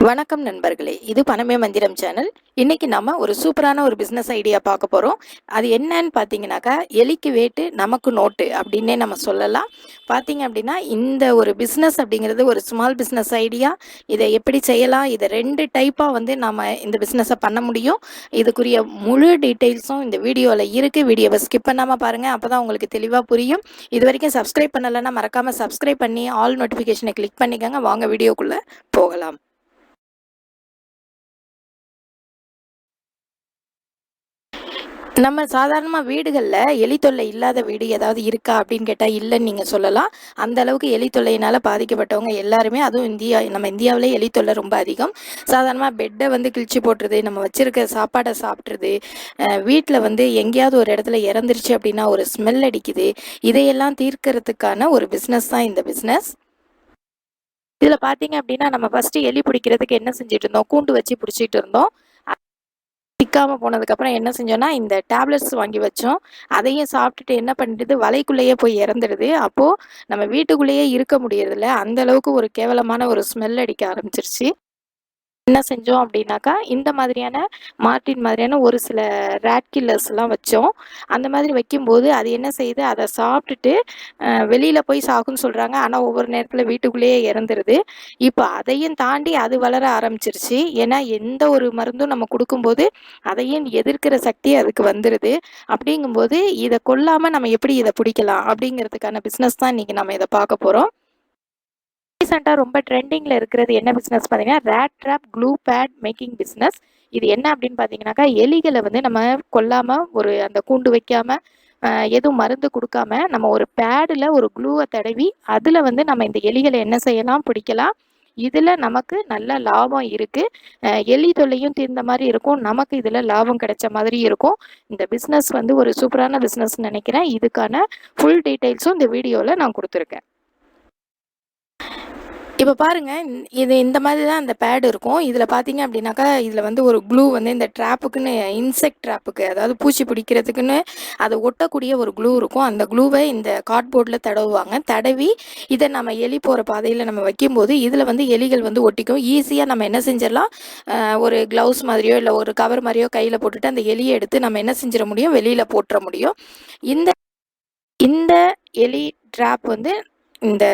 வணக்கம் நண்பர்களே, இது பணமே மந்திரம் சேனல். இன்னைக்கு நாம ஒரு சூப்பரான ஒரு பிஸ்னஸ் ஐடியா பார்க்க போறோம். அது என்னன்னு பார்த்தீங்கன்னாக்கா, எலிக்கு வேட்டு நமக்கு நோட்டு அப்படின்னே நம்ம சொல்லலாம். பார்த்தீங்க அப்படின்னா, இந்த ஒரு பிஸ்னஸ் அப்படிங்கிறது ஒரு ஸ்மால் பிஸ்னஸ் ஐடியா. இதை எப்படி செய்யலாம், இதை 2 டைப்பாக வந்து நம்ம இந்த பிஸ்னஸை பண்ண முடியும். இதுக்குரிய முழு டீட்டெயில்ஸும் இந்த வீடியோவில் இருக்குது. வீடியோவை ஸ்கிப் பண்ணாமல் பாருங்கள், அப்போ தான் உங்களுக்கு தெளிவாக புரியும். இது வரைக்கும் சப்ஸ்கிரைப் பண்ணலைன்னா மறக்காமல் சப்ஸ்கிரைப் பண்ணி ஆல் நோட்டிஃபிகேஷனை கிளிக் பண்ணிக்கோங்க. வாங்க வீடியோக்குள்ளே போகலாம். நம்ம சாதாரணமாக வீடுகளில் எலி தொல்லை இல்லாத வீடு ஏதாவது இருக்கா அப்படின்னு கேட்டால் இல்லைன்னு நீங்கள் சொல்லலாம். அந்த அளவுக்கு எலி தொல்லையினால் பாதிக்கப்பட்டவங்க எல்லாருமே, அதுவும் நம்ம இந்தியாவிலே எலி தொல்லை ரொம்ப அதிகம். சாதாரணமாக பெட்டை வந்து கிழிச்சு போட்டுருது, நம்ம வச்சுருக்க சாப்பாடை சாப்பிட்றது, வீட்டில் வந்து எங்கேயாவது ஒரு இடத்துல இறந்துருச்சு அப்படின்னா ஒரு ஸ்மெல் அடிக்குது. இதையெல்லாம் தீர்க்கறதுக்கான ஒரு பிஸ்னஸ் தான் இந்த பிஸ்னஸ். இதில் பார்த்தீங்க அப்படின்னா, நம்ம ஃபஸ்ட்டு எலி பிடிக்கிறதுக்கு என்ன செஞ்சுட்டு இருந்தோம், கூண்டு வச்சு பிடிச்சிட்டு இருந்தோம். சிக்காம போனதுக்கப்புறம் என்ன செஞ்சோன்னா, இந்த டேப்லெட்ஸ் வாங்கி வச்சோம். அதையும் சாப்பிட்டுட்டு என்ன பண்ணிடுது, வலைக்குள்ளேயே போய் இறந்துடுது. அப்போது நம்ம வீட்டுக்குள்ளேயே இருக்க முடியறதில்ல. அந்த அளவுக்கு ஒரு கேவலமான ஒரு ஸ்மெல் அடிக்க ஆரம்பிச்சிருச்சு. என்ன செஞ்சோம் அப்படின்னாக்கா, இந்த மாதிரியான மார்டின் மாதிரியான ஒரு சில ரேட் கில்லர்ஸ்லாம் வச்சோம். அந்த மாதிரி வைக்கும்போது அது என்ன செய்யுது, அதை சாப்பிட்டுட்டு வெளியில் போய் சாகுன்னு சொல்கிறாங்க. ஆனால் ஒவ்வொரு நேரத்தில் வீட்டுக்குள்ளேயே இறந்துருது. இப்போ அதையும் தாண்டி அது வளர ஆரம்பிச்சிருச்சு. ஏன்னா எந்த ஒரு மருந்தும் நம்ம கொடுக்கும்போது அதையும் எதிர்க்கிற சக்தி அதுக்கு வந்துடுது. அப்படிங்கும்போது இதை கொல்லாமல் நம்ம எப்படி இதை பிடிக்கலாம் அப்படிங்கிறதுக்கான பிஸ்னஸ் தான் இன்றைக்கி நம்ம இதை பார்க்க போகிறோம். ரீசெண்டாக ரொம்ப ட்ரெண்டிங்கில் இருக்கிறது என்ன பிஸ்னஸ் பார்த்தீங்கன்னா, rat trap glue pad making business. இது என்ன அப்படின்னு பார்த்தீங்கன்னாக்கா, எலிகளை வந்து நம்ம கொல்லாமல், ஒரு அந்த கூண்டு வைக்காமல், எதுவும் மருந்து கொடுக்காம நம்ம ஒரு பேடில் ஒரு க்ளூவை தடவி அதில் வந்து நம்ம இந்த எலிகளை என்ன செய்யலாம், பிடிக்கலாம். இதில் நமக்கு நல்ல லாபம் இருக்குது. எலி தொல்லையும் தீர்ந்த மாதிரி இருக்கும், நமக்கு இதில் லாபம் கிடைச்ச மாதிரி இருக்கும். இந்த பிஸ்னஸ் வந்து ஒரு சூப்பரான பிஸ்னஸ் நினைக்கிறேன். இதுக்கான ஃபுல் டீட்டெயில்ஸும் இந்த வீடியோவில் நான் கொடுத்துருக்கேன். இப்போ பாருங்க, இது இந்த மாதிரி தான் அந்த பேட் இருக்கும். இதில் பார்த்தீங்க அப்படின்னாக்கா, இதில் வந்து ஒரு க்ளூ வந்து இந்த ட்ராப்புக்குன்னு, இன்செக்ட் ட்ராப்புக்கு, அதாவது பூச்சி பிடிக்கிறதுக்குன்னு அதை ஒட்டக்கூடிய ஒரு க்ளூ இருக்கும். அந்த க்ளூவை இந்த கார்ட்போர்டில் தடவுவாங்க. தடவி இதை நம்ம எலி போகிற பாதையில் நம்ம வைக்கும்போது இதில் வந்து எலிகள் வந்து ஒட்டிக்கும். ஈஸியாக நம்ம என்ன செஞ்சிடலாம், ஒரு க்ளவுஸ் மாதிரியோ இல்லை ஒரு கவர் மாதிரியோ கையில் போட்டுட்டு அந்த எலியை எடுத்து நம்ம என்ன செஞ்சிட முடியும், வெளியில் போட்டுற முடியும். இந்த இந்த எலி ட்ராப் வந்து இந்த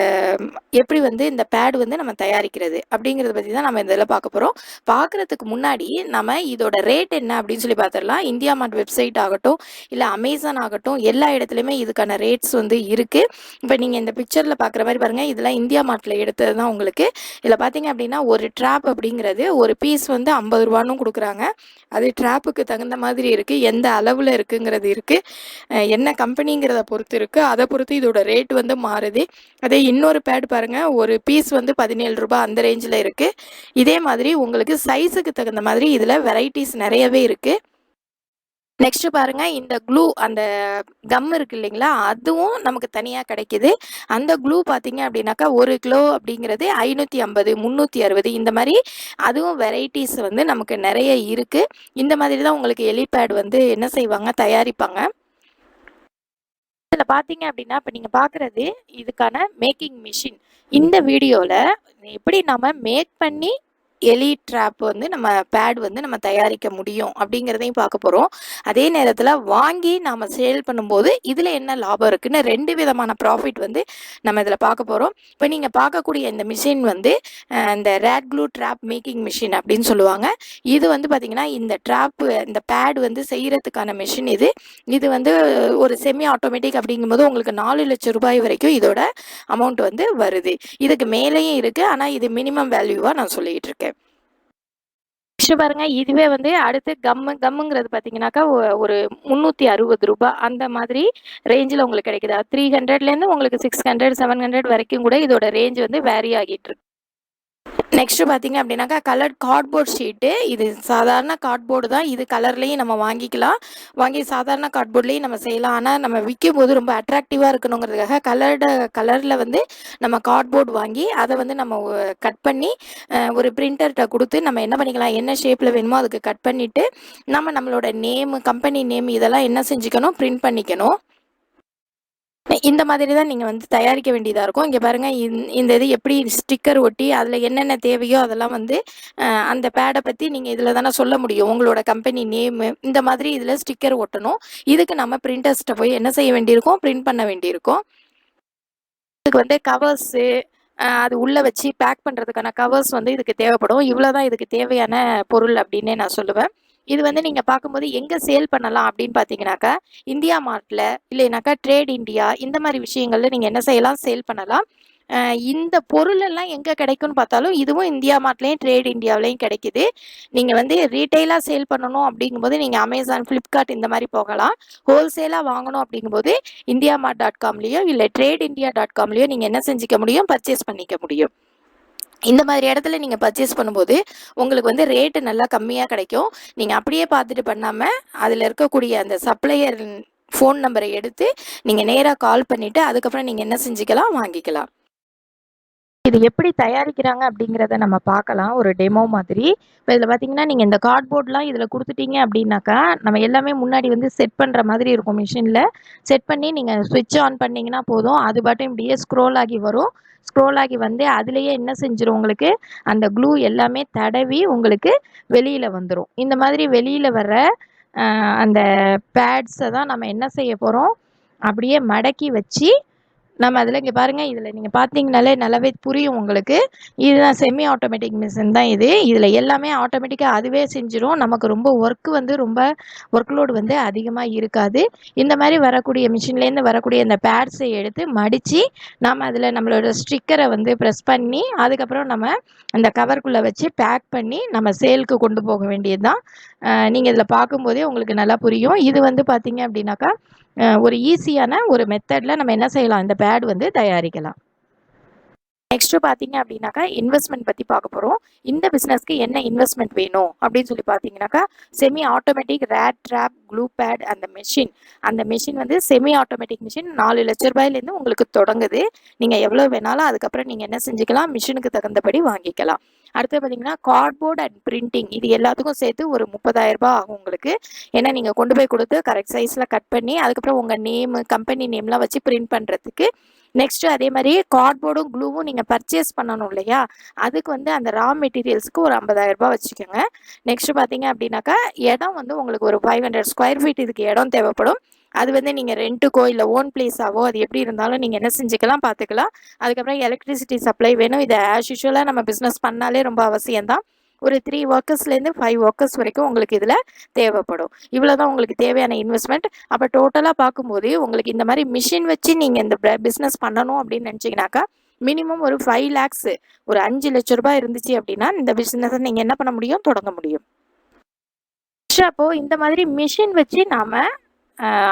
எப்படி வந்து இந்த பேட் வந்து நம்ம தயாரிக்கிறது அப்படிங்கிறத பற்றி தான் நம்ம இதில் பார்க்க போகிறோம். பார்க்குறதுக்கு முன்னாடி நம்ம இதோட ரேட் என்ன அப்படின்னு சொல்லி பார்த்துடலாம். இந்தியா மார்ட் வெப்சைட் ஆகட்டும், இல்லை அமேசான் ஆகட்டும், எல்லா இடத்துலையுமே இதுக்கான ரேட்ஸ் வந்து இருக்குது. இப்போ நீங்கள் இந்த பிக்சரில் பார்க்குற மாதிரி பாருங்கள், இதெல்லாம் இந்தியா மார்ட்டில் எடுத்தது தான் உங்களுக்கு. இதில் பார்த்தீங்க அப்படின்னா, ஒரு ட்ராப் அப்படிங்கிறது ஒரு பீஸ் வந்து 50 ரூபான்னு கொடுக்குறாங்க. அது ட்ராப்புக்கு தகுந்த மாதிரி இருக்குது, எந்த அளவில் இருக்குங்கிறது இருக்குது, என்ன கம்பெனிங்கிறத பொறுத்து இருக்குது. அதை பொறுத்து இதோட ரேட் வந்து மாறுது. அதே இன்னொரு பேட் பாருங்கள், ஒரு பீஸ் வந்து 17 ரூபா அந்த ரேஞ்சில் இருக்குது. இதே மாதிரி உங்களுக்கு சைஸுக்கு தகுந்த மாதிரி இதில் வெரைட்டிஸ் நிறையவே இருக்குது. நெக்ஸ்ட் பாருங்க, இந்த க்ளூ, அந்த கம் இருக்கு இல்லைங்களா, அதுவும் நமக்கு தனியாக கிடைக்குது. அந்த க்ளூ பார்த்தீங்க அப்படின்னாக்கா, ஒரு கிலோ அப்படிங்கிறது 550, 360 இந்த மாதிரி அதுவும் வெரைட்டிஸ் வந்து நமக்கு நிறைய இருக்குது. இந்த மாதிரி தான் உங்களுக்கு எலி பேட் வந்து என்ன செய்வாங்க, தயாரிப்பாங்க. இதில் பார்த்தீங்க அப்படின்னா, இப்போ நீங்கள் பார்க்குறது இதுக்கான மேக்கிங் மிஷின். இந்த வீடியோவில் எப்படி நம்ம மேக் பண்ணி எலி ட்ராப் வந்து நம்ம பேட் வந்து நம்ம தயாரிக்க முடியும் அப்படிங்கிறதையும் பார்க்க போகிறோம். அதே நேரத்தில் வாங்கி நாம் சேல் பண்ணும்போது இதில் என்ன லாபம் இருக்குன்னு 2 விதமான ப்ராஃபிட் வந்து நம்ம இதில் பார்க்க போகிறோம். இப்போ நீங்கள் பார்க்கக்கூடிய இந்த மிஷின் வந்து இந்த rat glue trap making machine அப்படின்னு சொல்லுவாங்க. இது வந்து பார்த்திங்கன்னா, இந்த ட்ராப்பு, இந்த பேட் வந்து செய்கிறதுக்கான மிஷின் இது. இது வந்து ஒரு செமி ஆட்டோமேட்டிக் அப்படிங்கும்போது உங்களுக்கு 4 லட்சம் ரூபாய் வரைக்கும் இதோட அமௌண்ட் வந்து வருது. இதுக்கு மேலேயும் இருக்குது, ஆனால் இது மினிமம் வேல்யூவாக நான் சொல்லிகிட்டு இருக்கேன். நெக்ஸ்ட் பாருங்க, இதுவே வந்து அடுத்து கம்முங்கிறது பார்த்தீங்கன்னாக்கா, ஒரு 360 ரூபா அந்த மாதிரி ரேஞ்சில் உங்களுக்கு கிடைக்குது. 300லேருந்து உங்களுக்கு 600, 700 வரைக்கும் கூட இதோட ரேஞ்ச் வந்து வேரி ஆகிட்டு இருக்கு. நெக்ஸ்ட்டு பார்த்தீங்க அப்படின்னாக்கா, கலர்ட் கார்ட்போர்ட் ஷீட்டு. இது சாதாரண கார்ட்போர்டு தான். இது கலர்லேயும் நம்ம வாங்கிக்கலாம். வாங்கி சாதாரண கார்ட்போர்ட்லேயும் நம்ம செய்யலாம். ஆனால் நம்ம விற்கும்போது ரொம்ப அட்ராக்டிவாக இருக்கணுங்கிறதுக்காக கலரில் வந்து நம்ம கார்ட்போர்டு வாங்கி அதை வந்து நம்ம கட் பண்ணி ஒரு பிரிண்டர்கிட்ட கொடுத்து நம்ம என்ன பண்ணிக்கலாம், என்ன ஷேப்பில் வேணுமோ அதுக்கு கட் பண்ணிவிட்டு நம்மளோட நேமு, கம்பெனி நேம் இதெல்லாம் என்ன செஞ்சுக்கணும், பிரிண்ட் பண்ணிக்கணும். இந்த மாதிரி தான் நீங்க வந்து தயாரிக்க வேண்டியதா இருக்கும். இங்க பாருங்க இந்த இது எப்படி ஸ்டிக்கர் ஒட்டி அதில என்னென்ன தேவையோ அதெல்லாம் வந்து அந்த பேட பத்தி நீங்க இதில தானே சொல்ல முடியும். உங்களோட கம்பெனி நேமு இந்த மாதிரி இதில ஸ்டிக்கர் ஒட்டணும். இதுக்கு நம்ம பிரிண்டர்ஸ்ட்ட போய் என்ன செய்ய வேண்டியிருக்கும்? பிரிண்ட் பண்ண வேண்டியிருக்கும். இதுக்கு வந்து கவர்ஸு அது உள்ள வச்சு பேக் பண்ணுறதுக்கான கவர்ஸ் வந்து இதுக்கு தேவைப்படும். இவ்வளோ தான் இதுக்கு தேவையான பொருள் அப்படின்னே நான் சொல்லுவேன். இது வந்து நீங்க பார்க்கும்போது எங்க சேல் பண்ணலாம் அப்படின்னு பார்த்தீங்கன்னாக்கா, இந்தியா மார்ட்ல இல்லைனாக்கா ட்ரேட் இண்டியா இந்த மாரி விஷயங்கள்ல நீங்க என்ன செய்யலாம்? சேல் பண்ணலாம். இந்த பொருளெல்லாம் எங்க கிடைக்கும்னு பார்த்தாலும், இதுவும் இந்தியா மார்ட்லயும், ட்ரேட் இண்டியாவிலயும் கிடைக்குது. நீங்க வந்து ரீட்டெயிலா சேல் பண்ணணும் அப்படிங்கும்போது, நீங்க அமேசான், ஃப்ளிப்கார்ட் இந்த மாரி போகலாம். ஹோல்சேலா வாங்கணும் அப்படிங்கும்போது, indiamart.comலயோ இல்ல tradeindia.comலயோ நீங்க என்ன செஞ்சுக்க முடியும்? பர்ச்சேஸ் பண்ணிக்க முடியும். இந்த மாதிரி இடத்துல நீங்க பர்ச்சேஸ் பண்ணும்போது, உங்களுக்கு வந்து ரேட்டு நல்லா கம்மியா கிடைக்கும். நீங்க அப்படியே பார்த்துட்டு பண்ணாம, அதில இருக்கக்கூடிய அந்த சப்ளையர் ஃபோன் நம்பரை எடுத்து, நீங்க நேரா கால் பண்ணிட்டு, அதுக்கப்புறம் நீங்க என்ன செஞ்சுக்கலாம்? வாங்கிக்கலாம். இது எப்படி தயாரிக்கிறாங்க அப்படிங்கிறத நம்ம பார்க்கலாம். ஒரு டெமோ மாதிரி. இப்ப இதில பார்த்தீங்கன்னா, நீங்க இந்த கார்ட்போர்ட்லாம் இதில குடுத்துட்டீங்க அப்படின்னாக்கா, நம்ம எல்லாமே முன்னாடி வந்து செட் பண்ற மாதிரி இருக்கும் மிஷின்ல. செட் பண்ணி நீங்க ஸ்விட்ச் ஆன் பண்ணீங்கன்னா போதும். அது பாட்டுக்கு இப்படியே ஸ்க்ரோல் ஆகி வரும். ஸ்க்ரோல் ஆகி வந்து அதிலேயே என்ன செஞ்சுரும் உங்களுக்கு, அந்த க்ளூ எல்லாமே தடவி உங்களுக்கு வெளியில வந்துரும். இந்த மாதிரி வெளியில வர்ற அந்த பேட்ஸ தான் நம்ம என்ன செய்ய போறோம், அப்படியே மடக்கி வச்சு நம்ம அதில இங்க பாருங்க, இதில நீங்க பார்த்தீங்கனாலே நல்லாவே புரியும் உங்களுக்கு. இதுதான் செமி ஆட்டோமேட்டிக் மிஷின் தான் இது. இதில எல்லாமே ஆட்டோமேட்டிக்கா அதுவே செஞ்சுரும். நமக்கு ரொம்ப ரொம்ப ஒர்க் லோட் வந்து அதிகமா இருக்காது. இந்த மாரி வரக்கூடிய மிஷின்லேருந்து வரக்கூடிய இந்த பேட்ஸை எடுத்து மடிச்சு, நாம அதில நம்மளோட ஸ்டிக்கர வந்து பிரஸ் பண்ணி, அதுக்கப்புறம் நம்ம அந்த கவருக்குள்ள வச்சு பேக் பண்ணி, நம்ம சேலுக்கு கொண்டு போக வேண்டியது தான். நீங்க இதில பார்க்கும்போதே உங்களுக்கு நல்லா புரியும். இது வந்து பார்த்தீங்க அப்படின்னாக்கா, ஒரு ஈஸியான ஒரு மெத்தட்ல நம்ம என்ன செய்யலாம்? இந்த பேட் வந்து தயாரிக்கலாம். நெக்ஸ்ட் பார்த்தீங்க அப்படின்னாக்கா, இன்வெஸ்ட்மெண்ட் பத்தி பார்க்க போறோம். இந்த பிசினஸ்க்கு என்ன இன்வெஸ்ட்மெண்ட் வேணும் அப்படின்னு சொல்லி பார்த்தீங்கன்னாக்கா, semi automatic rat trap glue pad அந்த மெஷின் வந்து செமி ஆட்டோமேட்டிக் மிஷின் ₹4,00,000 உங்களுக்கு தொடங்குது. நீங்க எவ்வளோ வேணாலும் அதுக்கப்புறம் நீங்க என்ன செஞ்சுக்கலாம்? மிஷினுக்கு தகுந்தபடி வாங்கிக்கலாம். அடுத்து பார்த்தீங்கன்னா, கார்ட்போர்ட் அண்ட் பிரிண்டிங் இது எல்லாத்துக்கும் சேர்த்து ஒரு ₹30,000 ஆகும் உங்களுக்கு. ஏன்னா நீங்க கொண்டு போய் கொடுத்து கரெக்ட் சைஸ்ல கட் பண்ணி அதுக்கப்புறம் உங்க நேம், கம்பெனி நேம்லாம் வச்சு பிரிண்ட் பண்றதுக்கு. நெக்ஸ்ட் அதே மாதிரி கார்ட்போர்டும் க்ளூவும் நீங்க பர்ச்சேஸ் பண்ணணும் இல்லையா? அதுக்கு வந்து அந்த ரா மெட்டீரியல்ஸ்க்கு ஒரு ₹50,000 வச்சுக்கோங்க. நெக்ஸ்ட் பார்த்தீங்க அப்படின்னாக்கா, இடம் வந்து உங்களுக்கு ஒரு 500 ஸ்கொயர் ஃபீட் இதுக்கு இடம் தேவைப்படும். அது வந்து நீங்க ரெண்ட்டுக்கோ இல்ல ஓன் பிளேஸாவோ அது எப்படி இருந்தாலும் நீங்க என்ன செஞ்சுக்கலாம்? பார்த்துக்கலாம். அதுக்கப்புறம் எலக்ட்ரிசிட்டி சப்ளை வேணும். இதை ஆஸ் யூஷுவலா நம்ம பிசினஸ் பண்ணாலே ரொம்ப அவசியம் தான். ஒரு 3 ஒர்க்கர்ஸ்லேருந்து 5 ஒர்க்கர்ஸ் வரைக்கும் உங்களுக்கு இதில் தேவைப்படும். இவ்வளோதான் உங்களுக்கு தேவையான இன்வெஸ்ட்மெண்ட். அப்போ டோட்டலாக பார்க்கும்போது உங்களுக்கு இந்த மாதிரி மிஷின் வச்சு நீங்கள் இந்த பிஸ்னஸ் பண்ணணும் அப்படின்னு நினச்சிங்கனாக்கா, மினிமம் ஒரு 5 லேக்ஸ் ஒரு ₹5,00,000 இருந்துச்சு அப்படின்னா இந்த பிஸ்னஸை நீங்கள் என்ன பண்ண முடியும்? தொடங்க முடியும். அப்போ இந்த மாதிரி மிஷின் வச்சு நாம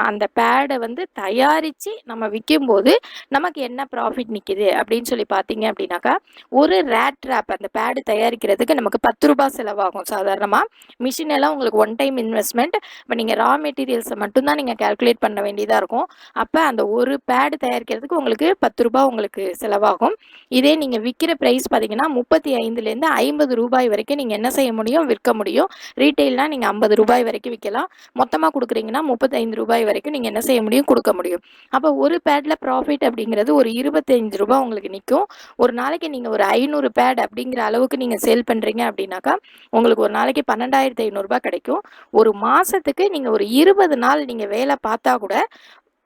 அந்த பேடை வந்து தயாரித்து நம்ம விற்கும்போது நமக்கு என்ன ப்ராஃபிட் நிற்கிது அப்படின்னு சொல்லி பார்த்தீங்க அப்படின்னாக்கா, ஒரு ரேட் ட்ராப் அந்த பேடு தயாரிக்கிறதுக்கு நமக்கு ₹10 செலவாகும் சாதாரணமாக. மிஷின் எல்லாம் உங்களுக்கு ஒன் டைம் இன்வெஸ்ட்மெண்ட். இப்போ நீங்கள் ரா மெட்டீரியல்ஸை மட்டும்தான் நீங்கள் கால்குலேட் பண்ண வேண்டியதாக இருக்கும். அப்போ அந்த ஒரு பேடு தயாரிக்கிறதுக்கு உங்களுக்கு ₹10 உங்களுக்கு செலவாகும். இதே நீங்கள் விற்கிற ப்ரைஸ் பார்த்தீங்கன்னா ₹35லேருந்து ₹50 வரைக்கும் நீங்கள் என்ன செய்ய முடியும்? விற்க முடியும். ரீட்டெயில்னால் நீங்கள் ₹50 வரைக்கும் விற்கலாம். மொத்தமாக கொடுக்குறீங்கன்னா ₹35 வரைக்கும் நீங்கள் என்ன செய்ய முடியும்? கொடுக்க முடியும். அப்போ ஒரு பேடில் ப்ராஃபிட் அப்படிங்கிறது ஒரு ₹25 உங்களுக்கு நிற்கும். ஒரு நாளைக்கு நீங்கள் ஒரு 500 பேட் அப்படிங்கிற அளவுக்கு நீங்கள் சேல் பண்ணுறீங்க அப்படின்னாக்கா, உங்களுக்கு ஒரு நாளைக்கு ₹12,500 கிடைக்கும். ஒரு மாதத்துக்கு நீங்கள் ஒரு 20 நாள் நீங்கள் வேலை பார்த்தா கூட,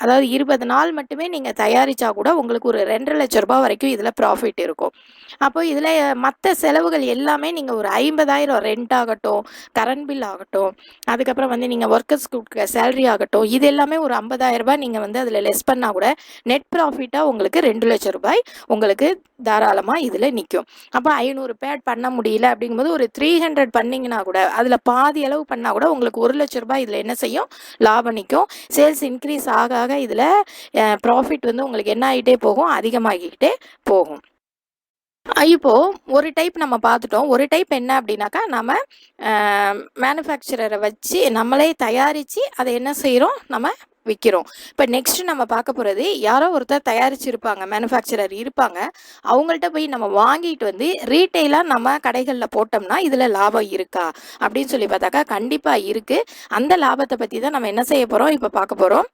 அதாவது 20 நாள் மட்டுமே நீங்க தயாரிச்சா கூட உங்களுக்கு ஒரு ₹2,50,000 வரைக்கும் இதுல ப்ராஃபிட் இருக்கும். அப்போ இதுல மத்த செலவுகள் எல்லாமே நீங்க ஒரு 50,000 ரெண்ட் ஆகட்டும், கரண்ட் பில் ஆகட்டும், அதுக்கப்புறம் வந்து நீங்க ஒர்க்கர்ஸ்க்கு குடுக்குற சேலரி ஆகட்டும், இது எல்லாமே ஒரு ₹50,000 நீங்க வந்து அதுல லெஸ் பண்ணா கூட நெட் ப்ராஃபிட்டா உங்களுக்கு ₹2,00,000 உங்களுக்கு தாராளமா இதுல நிக்கும். அப்போ 500 பேட் பண்ண முடியல அப்படிங்கும்போது ஒரு 300 பண்ணீங்கன்னா கூட அதுல பாதி அளவு பண்ணா கூட உங்களுக்கு ₹1,00,000 இதுல என்ன செய்யும்? லாபம் நிக்கும். சேல்ஸ் இன்க்ரீஸ் ஆக ஆக இதில் ப்ராஃபிட் வந்து உங்களுக்கு என்ன ஆகிட்டே போகும்? அதிகமாகிக்கிட்டே போகும். இப்போ ஒரு டைப் நம்ம பார்த்துட்டோம். ஒரு டைப் என்ன அப்படின்னாக்கா, நம்ம மேனுஃபேக்சரரை வச்சு நம்மளே தயாரித்து அதை என்ன செய்கிறோம்? நம்ம விற்கிறோம். இப்போ நெக்ஸ்ட் நம்ம பார்க்க போகிறது, யாரோ ஒருத்தர் தயாரிச்சிருப்பாங்க, மேனுஃபேக்சரர் இருப்பாங்க. அவங்கள்ட்ட போய் நம்ம வாங்கிட்டு வந்து ரீட்டெயிலாக நம்ம கடைகளில் போட்டோம்னா இதில் லாபம் இருக்கா அப்படின்னு சொல்லி பார்த்தாக்கா கண்டிப்பாக இருக்குது. அந்த லாபத்தை பற்றி தான் நம்ம என்ன செய்ய போகிறோம்? இப்போ பார்க்க போகிறோம்.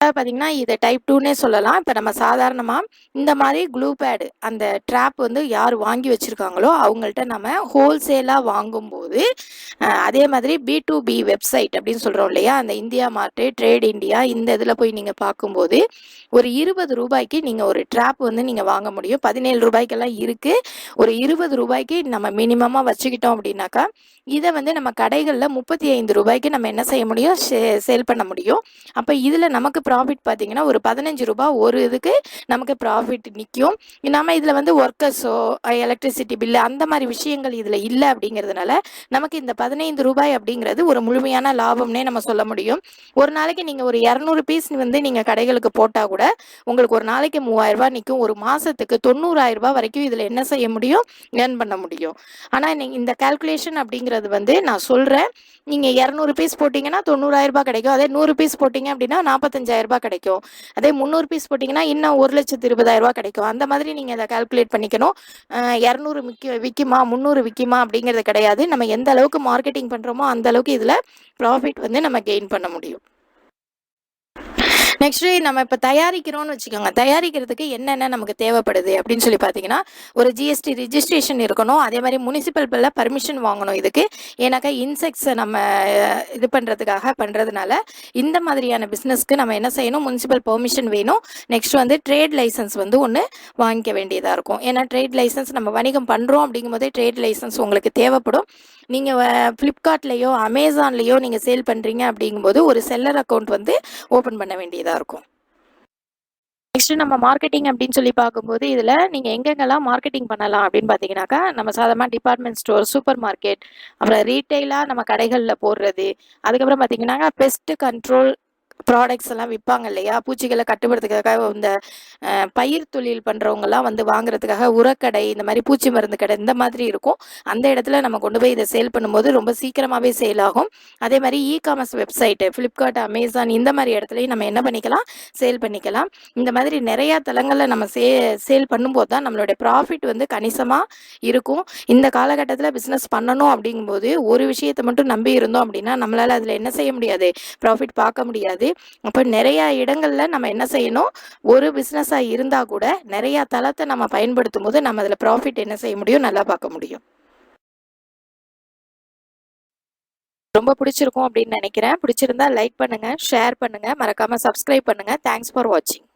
பார்த்தீங்கன்னா இதை டைப் 2னே சொல்லலாம். இப்போ நம்ம சாதாரணமாக இந்த மாதிரி க்ளூ பேடு அந்த ட்ராப் வந்து யார் வாங்கி வச்சுருக்காங்களோ அவங்கள்ட்ட நம்ம ஹோல்சேலாக வாங்கும்போது அதே மாதிரி B2B வெப்சைட் அப்படின்னு சொல்கிறோம் இல்லையா, அந்த இந்தியா மார்ட்டு, ட்ரேட் இந்தியா, இந்த இதில் போய் நீங்கள் பார்க்கும்போது ஒரு 20 ரூபாய்க்கு நீங்கள் ஒரு ட்ராப் வந்து நீங்கள் வாங்க முடியும். 17 ரூபாய்க்கெல்லாம் இருக்குது. ஒரு 20 ரூபாய்க்கு நம்ம மினிமமாக வச்சுக்கிட்டோம் அப்படின்னாக்கா இதை வந்து நம்ம கடைகளில் 35 ரூபாய்க்கு நம்ம என்ன செய்ய முடியும், சேல் பண்ண முடியும். அப்போ இதில் நமக்கு ப்ராஃபிட் பார்த்தீங்கன்னா ஒரு 15 ரூபாய் ஒரு இதுக்கு நமக்கு ப்ராஃபிட் நிற்கும். நம்ம இதில் வந்து ஒர்க்கர்ஸோ எலக்ட்ரிசிட்டி பில்லு அந்த மாதிரி விஷயங்கள் இதில் இல்லை அப்படிங்கிறதுனால நமக்கு இந்த 15 ரூபாய் அப்படிங்கிறது ஒரு முழுமையான லாபம்னே நம்ம சொல்ல முடியும். ஒரு நாளைக்கு நீங்கள் ஒரு 200 பீஸ் வந்து நீங்கள் கடைகளுக்கு போட்டால் கூட உங்களுக்கு ஒரு நாளைக்கு 3000 ரூபாய் நிற்கும். ஒரு மாதத்துக்கு 90,000 ரூபாய் வரைக்கும் இதில் என்ன செய்ய முடியும், ஏர்ன் பண்ண முடியும். ஆனால் நீங்கள் இந்த கால்குலேஷன் அப்படிங்கிறது வந்து நான் சொல்கிறேன், நீங்கள் 200 பீஸ் போட்டிங்கன்னா 90,000 ரூபாய் கிடைக்கும். அதே 100 பீஸ் போட்டிங்க அப்படின்னா 45,000 ரூபாய் கிடைக்கும். அதே 300 பீஸ் போட்டிங்கன்னா இன்னும் 1,20,000 ரூபாய் கிடைக்கும். அந்த மாதிரி நீங்கள் அதை கால்குலேட் பண்ணிக்கணும். 200 விற்குமா 300 விற்குமா அப்படிங்கிறது கிடையாது. நம்ம எந்த அளவுக்கு மார்க்கெட்டிங் பண்ணுறோமோ அந்த அளவுக்கு இதில் ப்ராஃபிட் வந்து நம்ம கெயின் பண்ண முடியும். நெக்ஸ்ட்டு நம்ம இப்போ தயாரிக்கிறோம்னு வச்சுக்கோங்க. தயாரிக்கிறதுக்கு என்னென்ன நமக்கு தேவைப்படுது அப்படின்னு சொல்லி பார்த்தீங்கன்னா, ஒரு ஜிஎஸ்டி ரிஜிஸ்ட்ரேஷன் இருக்கணும். அதே மாதிரி முனிசிபல் பில்ல பர்மிஷன் வாங்கணும் இதுக்கு. ஏன்னாக்கா இன்செக்ட்ஸை நம்ம இது பண்ணுறதுக்காக பண்ணுறதுனால இந்த மாதிரியான பிஸ்னஸ்க்கு நம்ம என்ன செய்யணும், முனிசிபல் பெர்மிஷன் வேணும். நெக்ஸ்ட் வந்து ட்ரேட் லைசன்ஸ் வந்து ஒன்று வாங்கிக்க வேண்டியதாக இருக்கும். ஏன்னா ட்ரேட் லைசன்ஸ் நம்ம வணிகம் பண்ணுறோம் அப்படிங்கும்போதே ட்ரேட் லைசன்ஸ் உங்களுக்கு தேவைப்படும். நீங்கள் ஃப்ளிப்கார்ட்லேயோ அமேசான்லேயோ நீங்கள் சேல் பண்ணுறீங்க அப்படிங்கும்போது ஒரு செல்லர் அக்கௌண்ட் வந்து ஓப்பன் பண்ண வேண்டியதாக இருக்கும். நெக்ஸ்ட் நம்ம மார்க்கெட்டிங் அப்படின்னு சொல்லி பார்க்கும்போது இதில் நீங்கள் எங்கெங்கெல்லாம் மார்க்கெட்டிங் பண்ணலாம் அப்படின்னு பார்த்தீங்கன்னாக்கா, நம்ம சாதாரணமாக டிபார்ட்மெண்ட் ஸ்டோர், சூப்பர் மார்க்கெட், அப்புறம் ரீட்டெயிலாக நம்ம கடைகளில் போடுறது, அதுக்கப்புறம் பார்த்தீங்கன்னாக்கா பெஸ்ட் கண்ட்ரோல் ப்ராடக்ட்ஸ் எல்லாம் விற்பாங்க இல்லையா, பூச்சிகளை கட்டுப்படுறதுக்காக இந்த பயிர் தொழில் பண்ணுறவங்கலாம் வந்து வாங்குறதுக்காக உரக்கடை, இந்த மாதிரி பூச்சி மருந்து கடை இந்த மாதிரி இருக்கும். அந்த இடத்துல நம்ம கொண்டு போய் இதை சேல் பண்ணும்போது ரொம்ப சீக்கிரமாகவே சேல் ஆகும். அதே மாதிரி காமர்ஸ் வெப்சைட்டு ஃப்ளிப்கார்ட், அமேசான் இந்த மாதிரி இடத்துலையும் நம்ம என்ன பண்ணிக்கலாம், சேல் பண்ணிக்கலாம். இந்த மாதிரி நிறையா தளங்களில் நம்ம சேல் பண்ணும்போது தான் நம்மளுடைய ப்ராஃபிட் வந்து கணிசமாக இருக்கும். இந்த காலகட்டத்தில் பிஸ்னஸ் பண்ணணும் அப்படிங்கும்போது ஒரு விஷயத்தை மட்டும் நம்பி இருந்தோம் அப்படின்னா நம்மளால் அதில் என்ன செய்ய முடியாது, ப்ராஃபிட் பார்க்க முடியாது. அப்போ நிறையா இடங்களில் நம்ம என்ன செய்யணும், ஒரு பிஸ்னஸாக இருந்தால் கூட நிறையா தளத்தை நம்ம பயன்படுத்தும் போது நம்ம அதில் ப்ராஃபிட் என்ன செய்ய முடியும், நல்லா பார்க்க முடியும். ரொம்ப பிடிச்சிருக்கும் அப்படின்னு நினைக்கிறேன். பிடிச்சிருந்தா லைக் பண்ணுங்கள், ஷேர் பண்ணுங்கள், மறக்காமல் சப்ஸ்கிரைப் பண்ணுங்கள். தேங்க்ஸ் ஃபார் வாட்சிங்.